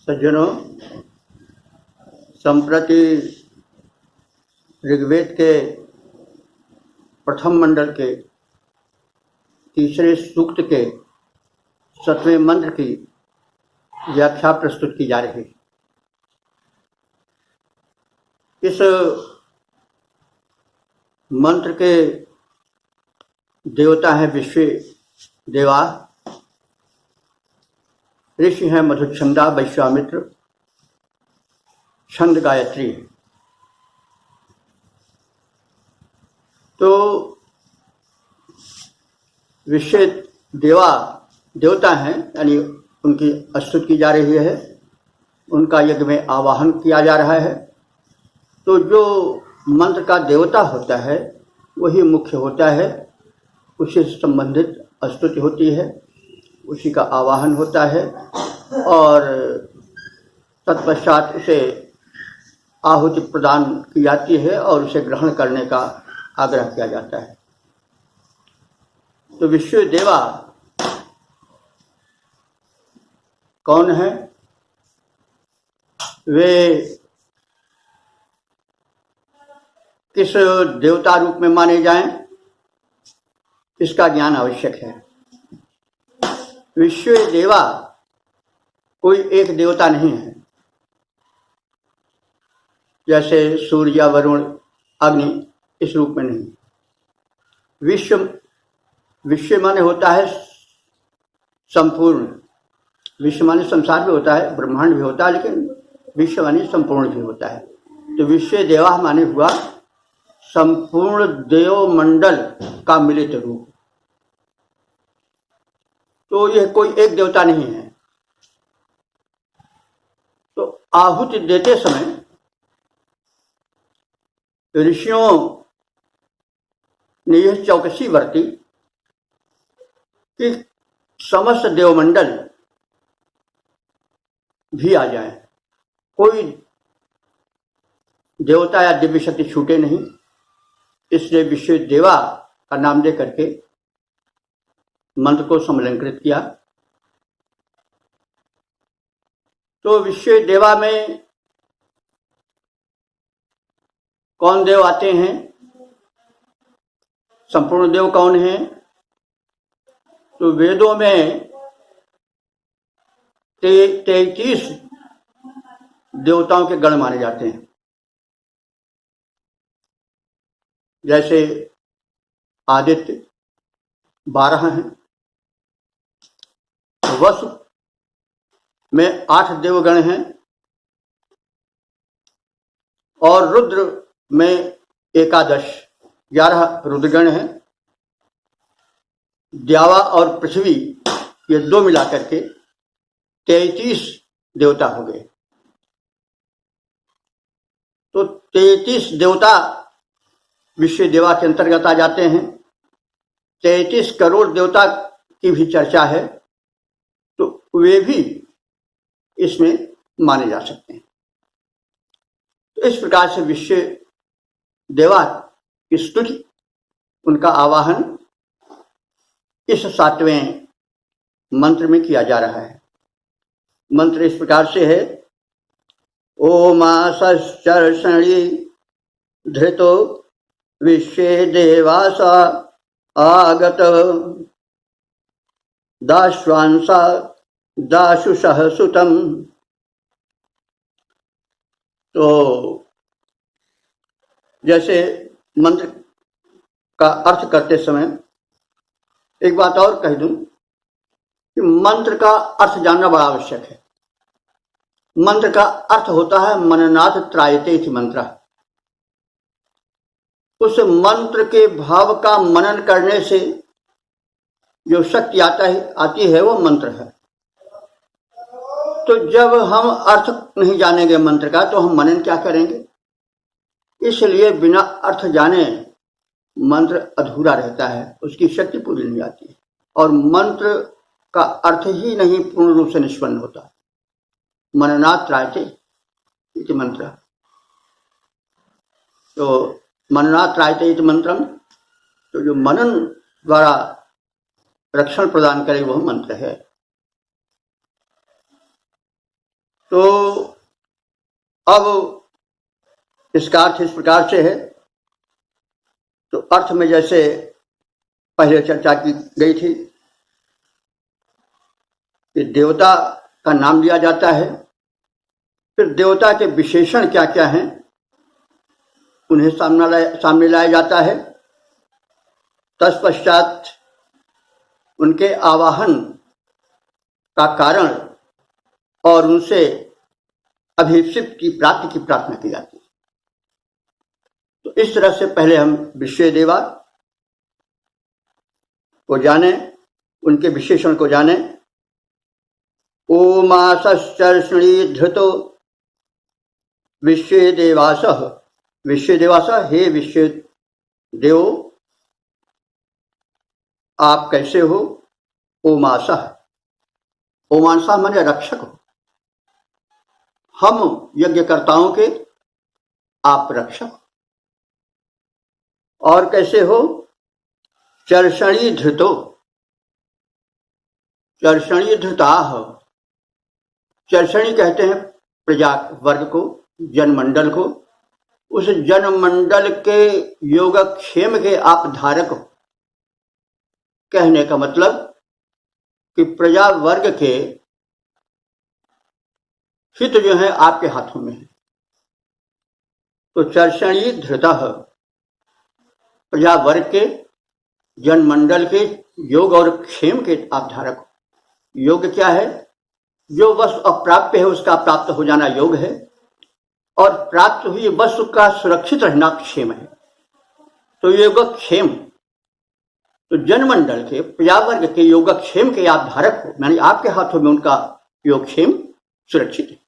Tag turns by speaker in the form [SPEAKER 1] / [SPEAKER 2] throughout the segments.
[SPEAKER 1] सज्जनों, संप्रति ऋग्वेद के प्रथम मंडल के तीसरे सूक्त के 7वें मंत्र की व्याख्या प्रस्तुत की जा रही है। इस मंत्र के देवता हैं विश्व देवा, ऋषि हैं मधुच्छंदा, वैश्वामित्र, छंद गायत्री। तो विश्व देवता हैं, यानी उनकी स्तुति की जा रही है, उनका यज्ञ में आवाहन किया जा रहा है। तो जो मंत्र का देवता होता है वही मुख्य होता है, उसी से संबंधित स्तुति होती है, उसी का आवाहन होता है और तत्पश्चात उसे आहुति प्रदान की जाती है और उसे ग्रहण करने का आग्रह किया जाता है। तो विश्व देवा कौन है? वे किस देवता रूप में माने जाएं, इसका ज्ञान आवश्यक है। विश्व देवा कोई एक देवता नहीं है, जैसे सूर्य, वरुण, अग्नि, इस रूप में नहीं। विश्व माने होता है संपूर्ण। विश्व माने संसार भी होता है, ब्रह्मांड भी होता है, लेकिन विश्व माने संपूर्ण भी होता है। तो विश्व देवा माने हुआ संपूर्ण देव मंडल का मिलित रूप। तो यह कोई एक देवता नहीं है। तो आहुति देते समय ऋषियों ने यह चौकसी बरती कि समस्त देवमंडल भी आ जाए, कोई देवता या दिव्य शक्ति छूटे नहीं। इसलिए विश्व देवा का नाम दे करके मंत्र को समलंकृत किया। तो विश्व देवा में कौन देव आते हैं? संपूर्ण देव कौन है? तो वेदों में 33 देवताओं के गण माने जाते हैं। जैसे आदित्य 12 हैं, वसु में 8 देवगण हैं और रुद्र में 11 रुद्रगण हैं। द्यावा और पृथ्वी ये दो मिलाकर के 33 देवता हो गए। तो 33 देवता विश्व देवा के अंतर्गत आ जाते हैं। 33 करोड़ देवता की भी चर्चा है, तो वे भी इसमें माने जा सकते हैं। तो इस प्रकार से विश्व देवा की स्तुति, उनका आवाहन इस 7वें मंत्र में किया जा रहा है। मंत्र इस प्रकार से है: ओमासश्चर्षणि धृतो विश्वे देवासा आगत दाश्वांसा दाशुषः सुतम। तो जैसे मंत्र का अर्थ करते समय एक बात और कह दूं कि मंत्र का अर्थ जानना बड़ा आवश्यक है। मंत्र का अर्थ होता है मननाथ त्रायते इति मंत्र। उस मंत्र के भाव का मनन करने से जो शक्ति आती है वो मंत्र है। तो जब हम अर्थ नहीं जानेंगे मंत्र का, तो हम मनन क्या करेंगे? इसलिए बिना अर्थ जाने मंत्र अधूरा रहता है, उसकी शक्ति पूरी नहीं आती है और मंत्र का अर्थ ही नहीं पूर्ण रूप से निष्पन्न होता। मननात् त्रायते इति मंत्र। तो मननात् त्रायते इति मंत्रम, तो जो मनन द्वारा रक्षण प्रदान करे वह मंत्र है। तो अब इसका अर्थ इस प्रकार से है। तो अर्थ में जैसे पहले चर्चा की गई थी कि देवता का नाम लिया जाता है, फिर देवता के विशेषण क्या क्या हैं उन्हें सामने लाया जाता है। तत्पश्चात उनके आवाहन का कारण और उनसे अभिषिक्त की प्राप्ति की प्रार्थना की जाती है। तो इस तरह से पहले हम विश्व देवा को जाने, उनके विशेषण को जाने। ओमासश्चर्षणी धृतो विश्व देवास, विश्व देवास, हे विश्व देव आप कैसे हो। ओमास, ओमांसा माने रक्षक हो, हम यज्ञकर्ताओं के आप रक्षक हो। और कैसे हो। चर्षणी धृतो, चर्षणी धृताः, चर्षणी कहते हैं प्रजा वर्ग को, जनमंडल को। उस जनमंडल के योगक्षेम के आप धारक हो। कहने का मतलब कि प्रजा वर्ग के हित जो है आपके हाथों में है। तो चर्षणी धृतः, प्रजा वर्ग के, जनमंडल के योग और क्षेम के आप धारक हो। योग क्या है। जो वस्तु अप्राप्य है उसका प्राप्त हो जाना योग है, और प्राप्त हुई वस्तु का सुरक्षित रहना क्षेम है। तो योगक्षेम, तो जनमंडल के, प्रजावर्ग के योगक्षेम के आप धारक हो, यानी आपके हाथों में उनका योगक्षेम सुरक्षित है।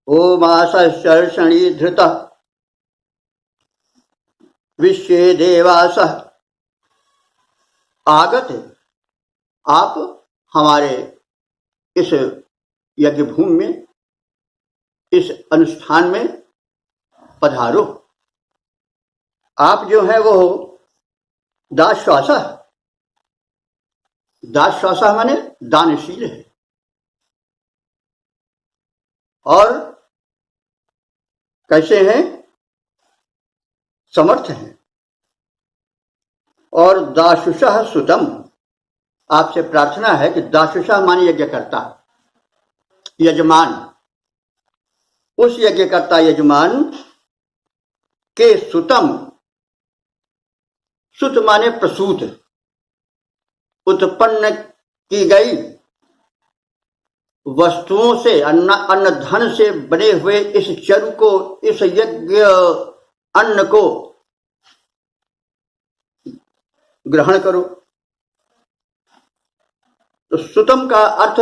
[SPEAKER 1] ओमासश्चर्षणी धृतः विश्व देवास आगत, आप हमारे इस यज्ञ भूमि में, इस अनुष्ठान में पधारो। आप जो है वो दाश्वासा, दाश्वासा माने दानशील है, और कैसे हैं, समर्थ हैं। और दाशुषः सुतम, आपसे प्रार्थना है कि दाशुषः माने यज्ञकर्ता, यजमान, उस यज्ञकर्ता यजमान के सुतम, सुत माने प्रसूत, उत्पन्न की गई वस्तुओं से, अन्न धन से बने हुए इस चरु को, इस यज्ञ अन्न को ग्रहण करो। तो सुतम का अर्थ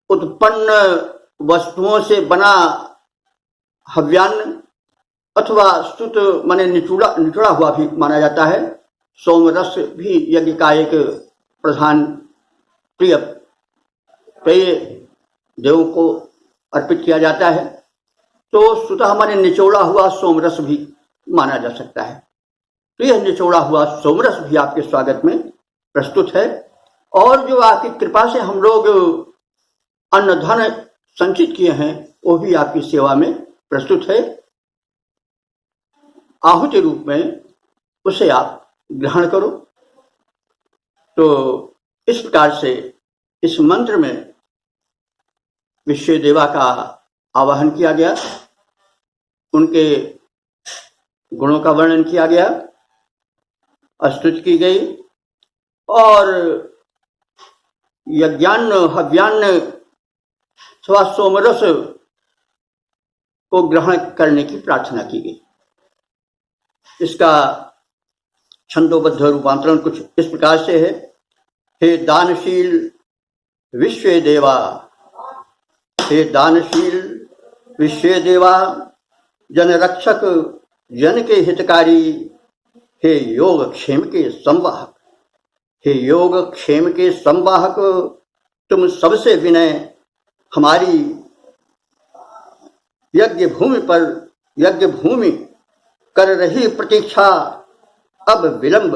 [SPEAKER 1] उत्पन्न वस्तुओं से बना हव्यान्न, अथवा सुत माने निचोड़ा हुआ भी माना जाता है। सोमरस भी यज्ञ का एक प्रधान प्रिय पेय देवों को अर्पित किया जाता है। तो सुतः माने निचोड़ा हुआ सोमरस भी माना जा सकता है। तो यह निचोड़ा हुआ सोमरस भी आपके स्वागत में प्रस्तुत है। और जो आपकी कृपा से हम लोग अन्न धन संचित किए हैं वो भी आपकी सेवा में प्रस्तुत है। आहुति रूप में उसे आप ग्रहण करो। तो इस प्रकार से इस मंत्र में विश्व देवा का आवाहन किया गया, उनके गुणों का वर्णन किया गया, स्तुति की गई, और यज्ञान्न हव्यान्न अथवा सोमरस को ग्रहण करने की प्रार्थना की गई। इसका छंदोबद्ध रूपांतरण कुछ इस प्रकार से है। हे दानशील विश्व देवा, हे दानशील विश्व देवा, जन रक्षक, जन के हितकारी, हे योग क्षेम के संवाहक, हे योग क्षेम के संवाहक, तुम सबसे विनय हमारी यज्ञ भूमि पर, यज्ञ भूमि कर रही प्रतीक्षा अविलंब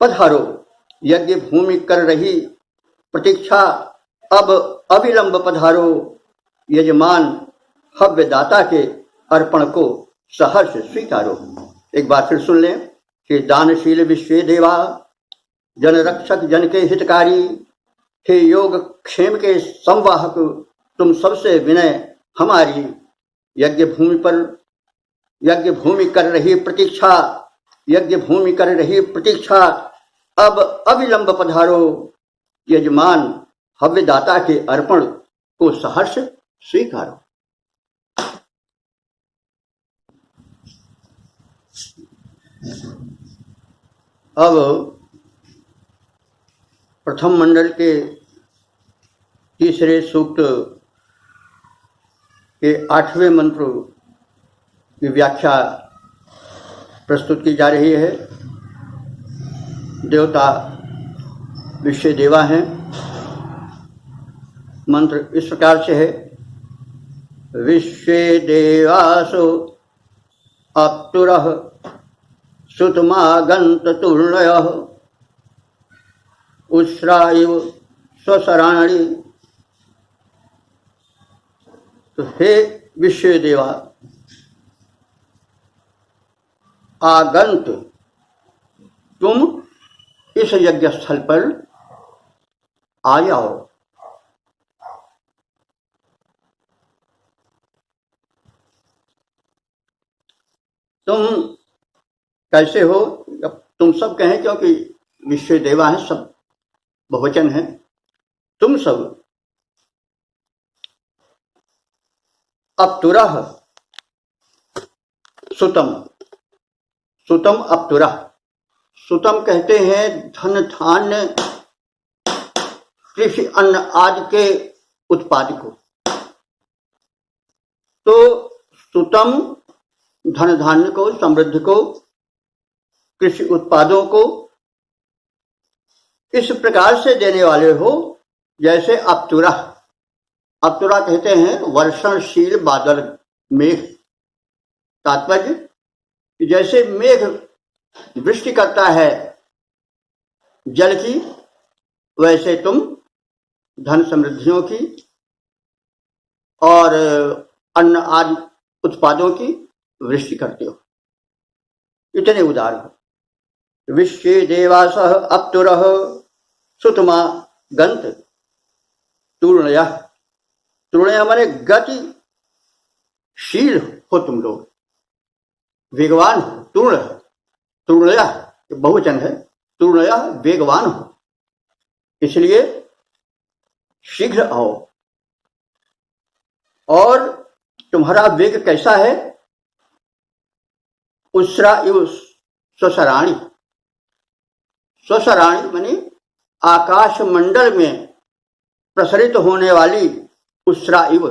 [SPEAKER 1] पधारो। यज्ञ भूमि कर रही प्रतीक्षा, अब अविलंब पधारो, यजमान हव्य दाता के अर्पण को सहर्ष स्वीकारो। एक बार फिर सुन लें कि दानशील विश्व देवा, जन रक्षक जन के हितकारी, हे योग क्षेम के संवाहक, तुम सबसे विनय हमारी। यज्ञ भूमि कर रही प्रतीक्षा, यज्ञ भूमि कर रही प्रतीक्षा, अब अविलंब पधारो, यजमान हव्य दाता के अर्पण को सहर्ष स्वीकारो। अब प्रथम मंडल के तीसरे सूक्त के 8वें मंत्र की व्याख्या प्रस्तुत की जा रही है। देवता विश्व देवा हैं। मंत्र इस प्रकार से है, विश्वे देवासो अप्तुरः सुतमागंत तुर्णयः उस्राइव स्वसराणि। तो हे विश्व देवा, आगंत तुम इस यज्ञ स्थल पर आ जाओ। तुम कैसे हो? अब तुम सब कहें, क्योंकि विश्व देवा है, सब बहुवचन है। तुम सब अप्तुरः सुतम, सुतम अप्तुरः। सुतम कहते हैं धन धान्य कृषि अन्न आदि के उत्पाद को। तो सुतम धन धान्य को, समृद्धि को, कृषि उत्पादों को इस प्रकार से देने वाले हो जैसे अप्तुरा। अप्तुरा कहते हैं वर्षणशील बादल, मेघ। तात्पर्य जैसे मेघ वृष्टि करता है जल की, वैसे तुम धन समृद्धियों की और अन्न आदि उत्पादों की वृष्टि करते हो। इतने उदार हो। विश्वे देवासः अप्तुरः सुतमा गंत तूर्णयः। तूर्णयः माने गतिशील हो तुम लोग, वेगवान हो। तूर्णयः बहुवचन है, तूर्णयः वेगवान हो, इसलिए शीघ्र आओ। और तुम्हारा वेग कैसा है? उस्रा इव स्वसराणी। स्वसराणी माने आकाश मंडल में प्रसरित होने वाली उस्रा इव।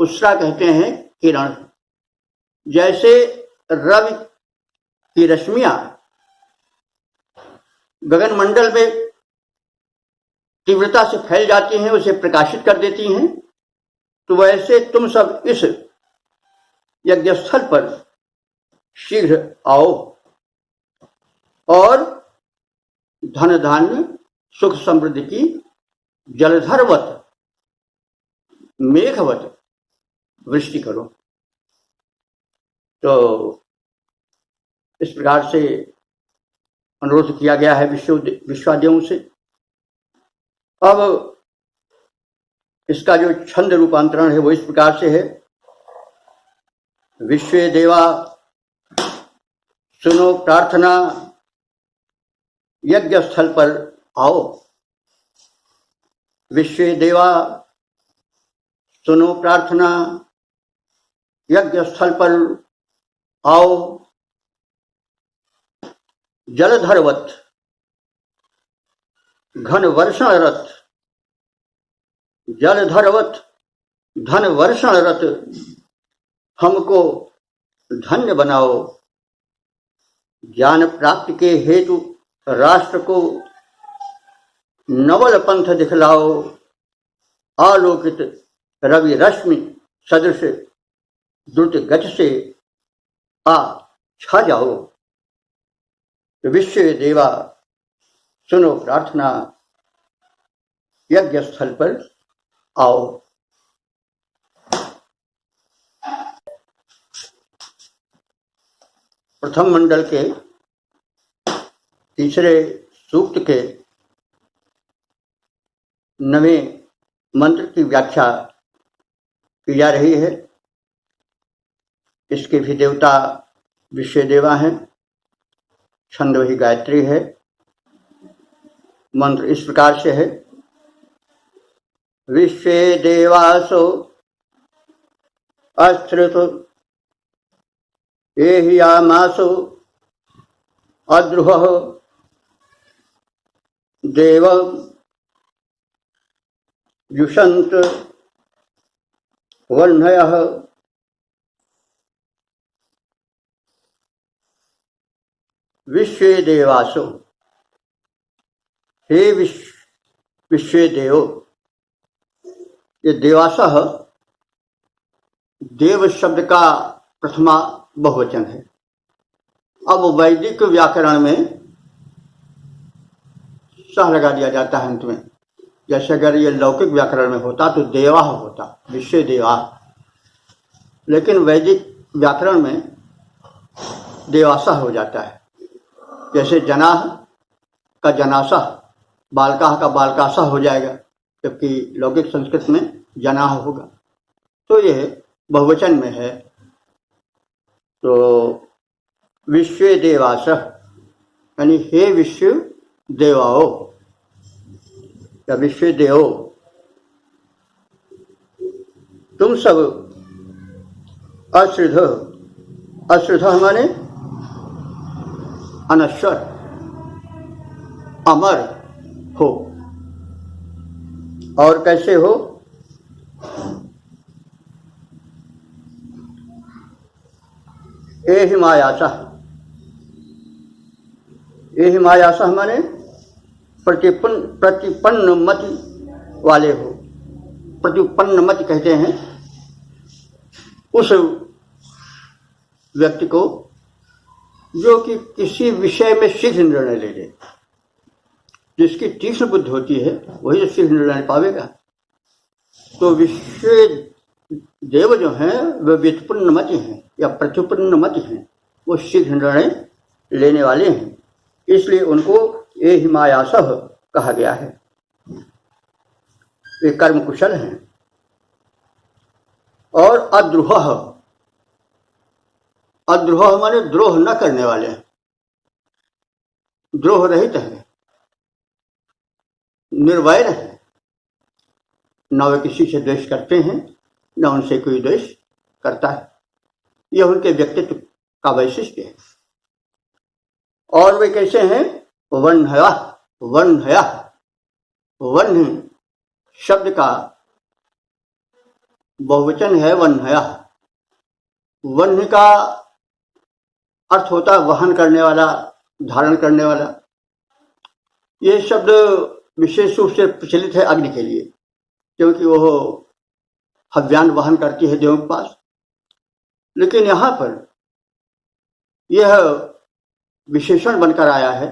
[SPEAKER 1] उस्रा कहते हैं किरण। जैसे रवि की रश्मियां गगन मंडल में तीव्रता से फैल जाती हैं, उसे प्रकाशित कर देती हैं, तो वैसे तुम सब इस यज्ञ स्थल पर शीघ्र आओ और धन धान्य सुख समृद्धि की जलधरवत मेघवत वृष्टि करो। तो इस प्रकार से अनुरोध किया गया है विश्वादेवों से। अब इसका जो छंद रूपांतरण है वो इस प्रकार से है, विश्व देवा सुनो प्रार्थना, यज्ञ स्थल पर आओ। विश्व देवा सुनो प्रार्थना, यज्ञ स्थल पर आओ। जलधरवत घन वर्षणरत, जलधरवत धन वर्षणरत हमको धन्य बनाओ। ज्ञान प्राप्ति के हेतु राष्ट्र को नवल पंथ दिखलाओ। आलोकित रवि रश्मि सदृश द्रुत गति से आ छा जाओ। विश्व देवा सुनो प्रार्थना, यज्ञ स्थल पर आओ। प्रथम मंडल के तीसरे सूक्त के 9वें मंत्र की व्याख्या की जा रही है। इसके भी देवता विश्व देवा हैं। छंद वही गायत्री है। मंत्र इस प्रकार से है, विश्व देवासो अस्त्रुत एहियामासो अद्रुह देव युषंत वह्नयः विश्व देवासो। हे विश्व देव, ये देवासः देव शब्द का प्रथमा बहुवचन है। अब वैदिक व्याकरण में सह लगा दिया जाता है अंत में। जैसे अगर ये लौकिक व्याकरण में होता तो देवा होता, विश्व देवा, लेकिन वैदिक व्याकरण में देवासा हो जाता है। जैसे जनाह का जनासा, बालकाह का बालकासा हो जाएगा, जबकि लौकिक संस्कृत में जनाह होगा। तो यह बहुवचन में है। तो विश्व देवास यानी हे विश्व देवाओ या विश्व देवो, तुम सब अश्रुध, अश्रुध माने अनश्वर, अमर हो। और कैसे हो? एहि मायासा, एहि मायासा माने प्रतिपन्न मति वाले हो। प्रतिपन्न मति कहते हैं उस व्यक्ति को जो कि किसी विषय में शीघ्र निर्णय ले ले। जिसकी तीक्ष्ण बुद्धि होती है वही तो शीघ्र निर्णय पावेगा। तो विश्व देव जो हैं वे व्युत्पन्न मति हैं या प्रत्युत्पन्न मति हैं, वो शीघ्र निर्णय लेने वाले हैं। इसलिए उनको ये हिमायासह कहा गया है। वे कर्म कुशल हैं। और अद्रोह, अद्रोह माने द्रोह न करने वाले हैं, द्रोह रहित है, निर्वैर है। न वे किसी से द्वेष करते हैं, न उनसे कोई द्वेष करता है। यह उनके व्यक्तित्व का वैशिष्ट्य है। और वे कैसे हैं? वह्नया, वह्नया, वह्न शब्द का बहुवचन है वह्नया। वह्न का अर्थ होता है वहन करने वाला, धारण करने वाला। यह शब्द विशेष रूप से प्रचलित है अग्नि के लिए, क्योंकि वह हव्यान वहन करती है देवों के पास। लेकिन यहाँ पर यह विशेषण बनकर आया है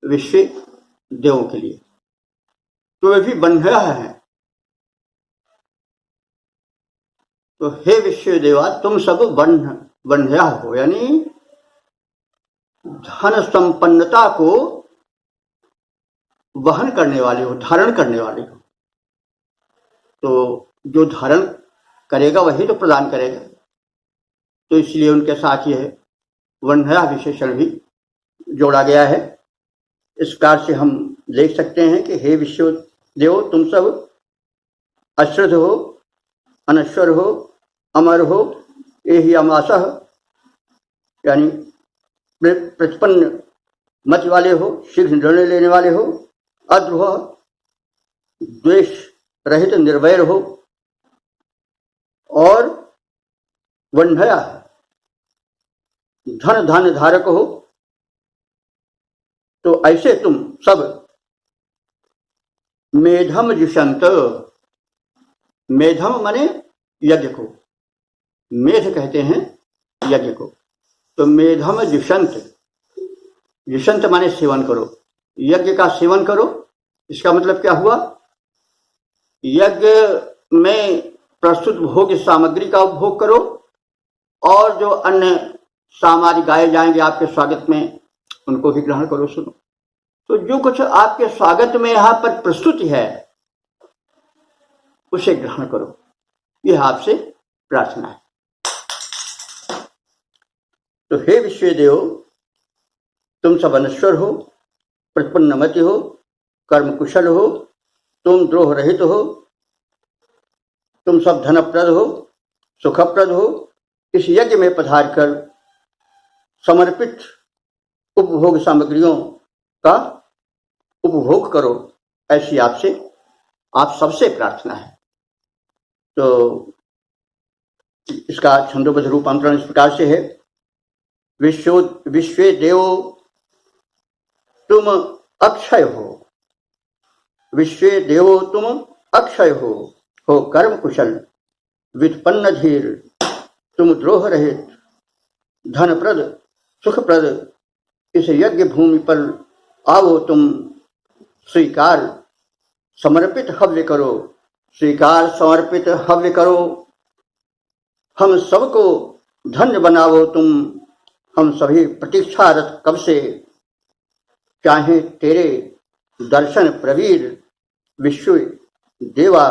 [SPEAKER 1] विश्व देवों के लिए। तो वे भी वह्नया हैं। तो हे विश्व देवा, तुम सब वह्नया हो, यानी धन संपन्नता को वहन करने वाले हो, धारण करने वाले हो। तो जो धारण करेगा वही तो प्रदान करेगा। तो इसलिए उनके साथ यह वह्नया विशेषण भी जोड़ा गया है। इस प्रकार से हम देख सकते हैं कि हे विश्व देव, तुम सब अश्रुध हो, अनश्वर हो, अमर हो, एहि अमासः यानी प्रतिपन्न मत वाले हो, शीघ्र निर्णय लेने वाले हो, अद्रोह द्वेष रहित निर्वैर हो, और वह्नया धन धान्य धारक हो। तो ऐसे तुम सब मेधम जुषंत, मेधम माने यज्ञ को, मेध कहते हैं यज्ञ को। तो मेधम जुषंत, जुषंत माने सेवन करो, यज्ञ का सेवन करो। इसका मतलब क्या हुआ? यज्ञ में प्रस्तुत भोग सामग्री का उपभोग करो और जो अन्य सामग्री गाए जाएंगे आपके स्वागत में उनको भी ग्रहण करो। सुनो, तो जो कुछ आपके स्वागत में यहाँ पर प्रस्तुत है उसे ग्रहण करो, यह आपसे प्रार्थना है। तो हे विश्व देव, तुम सब अनश्वर हो, प्रतिपन्नमति हो, कर्म कुशल हो, तुम द्रोह रहित हो, तुम सब धनप्रद हो, सुखप्रद हो। इस यज्ञ में पधार कर समर्पित उपभोग सामग्रियों का उपभोग करो, ऐसी आपसे आप सबसे प्रार्थना है। तो इसका छंदोबद्ध रूपांतरण इस प्रकार से है। विश्व देव तुम अक्षय हो, विश्व देव तुम अक्षय हो कर्म कुशल, व्युत्पन्न धीर, तुम द्रोह रहित, धनप्रद सुखप्रद। इस यज्ञ भूमि पर आओ तुम, स्वीकार समर्पित हव्य करो, स्वीकार समर्पित हव्य करो। हम सबको धन्य बनाओ तुम, हम सभी प्रतीक्षारत कब से, चाहे तेरे दर्शन प्रवीर। विश्व देवा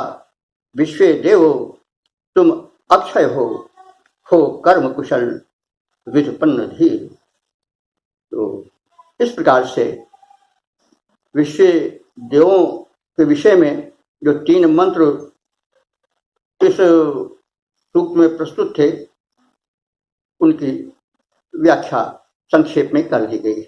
[SPEAKER 1] विश्व देवो तुम अक्षय हो कर्म कुशल, व्युत्पन्न धीर। तो इस प्रकार से विश्व देवों के विषय में जो 3 मंत्र इस सूक्त में प्रस्तुत थे उनकी व्याख्या संक्षेप में कर दी गई है।